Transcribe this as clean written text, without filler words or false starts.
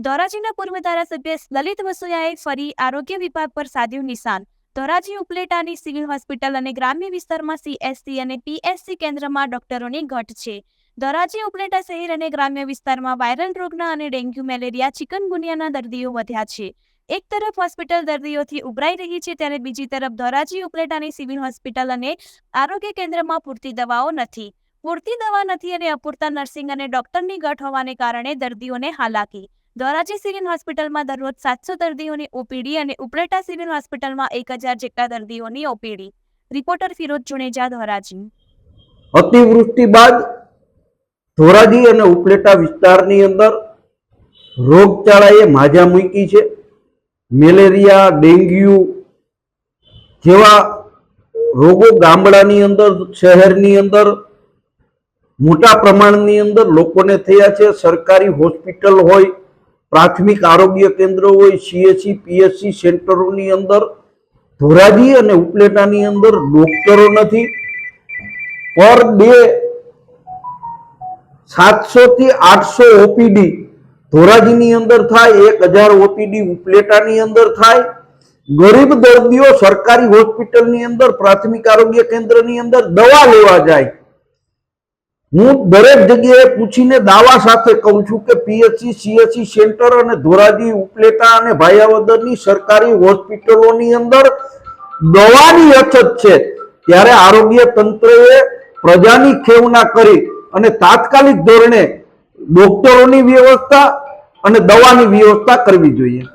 ધોરાજીના પૂર્વ ધારાસભ્ય લલિત વસોયાએ ફરી આરોગ્ય વિભાગ પર સાધ્યું નિશાન। ધોરાજી ઉપલેટાની સિવિલ હોસ્પિટલ અને ગ્રામ્ય વિસ્તારમાં CSC અને PSC કેન્દ્રમાં ડોક્ટરોની ઘટ છે। ધોરાજી ઉપલેટા શહેર અને ગ્રામ્ય વિસ્તારમાં વાયરલ રોગના અને ડેન્ગ્યુ, મેલેરિયા, ચિકનગુનિયાના દર્દીઓ વધ્યા છે। એક તરફ હોસ્પિટલ દર્દીઓથી ઉભરાઈ રહી છે, ત્યારે બીજી તરફ ધોરાજી ઉપલેટાની સિવિલ હોસ્પિટલ અને આરોગ્ય કેન્દ્રમાં પૂરતી દવાઓ નથી। પૂરતી દવા નથી અને અપૂરતા નર્સિંગ અને ડોક્ટરની ઘટ હોવાને કારણે દર્દીઓને હાલાકી। ધોરાજી સિવિલ હોસ્પિટલમાં દરરોજ 700 દર્દીઓની OPD અને ઉપલેટા સિવિલ હોસ્પિટલમાં 1000 જેટલા દર્દીઓની OPD। રિપોર્ટર ફિરોઝ જુનેજા, ધોરાજી। અતિવૃષ્ટિ બાદ ધોરાજી અને ઉપલેટા વિસ્તારની અંદર રોગચાળાએ માજા મૂકી છે। મેલેરિયા, ડેન્ગ્યુ જેવા રોગો ગામડાની અંદર, શહેરની અંદર મોટા પ્રમાણની અંદર લોકોને થયા છે। સરકારી હોસ્પિટલ હોય, પ્રાથમિક આરોગ્ય કેન્દ્ર હોય, CSC PSC સેન્ટરોની અંદર ધોરાજી અને ઉપલેટાની અંદર ડોક્ટરો નથી। પર ડે 700 થી 800 OPD ધોરાજીની અંદર થાય, 1000 OPD ઉપલેટાની અંદર થાય। ગરીબ દર્દીઓ સરકારી હોસ્પિટલની અંદર, પ્રાથમિક આરોગ્ય કેન્દ્રની અંદર દવા લેવા જાય। હું દરેક જગ્યાએ પૂછીને દાવા સાથે કહું છું કે PSC CSC સેન્ટર અને ધોરાજી, ઉપલેટા અને ભાયાવદરની સરકારી હોસ્પિટલોની અંદર દવાની અછત છે। ત્યારે આરોગ્ય તંત્રએ પ્રજાની ખેવના કરી અને તાત્કાલિક ધોરણે ડોક્ટરોની વ્યવસ્થા અને દવાની વ્યવસ્થા કરવી જોઈએ।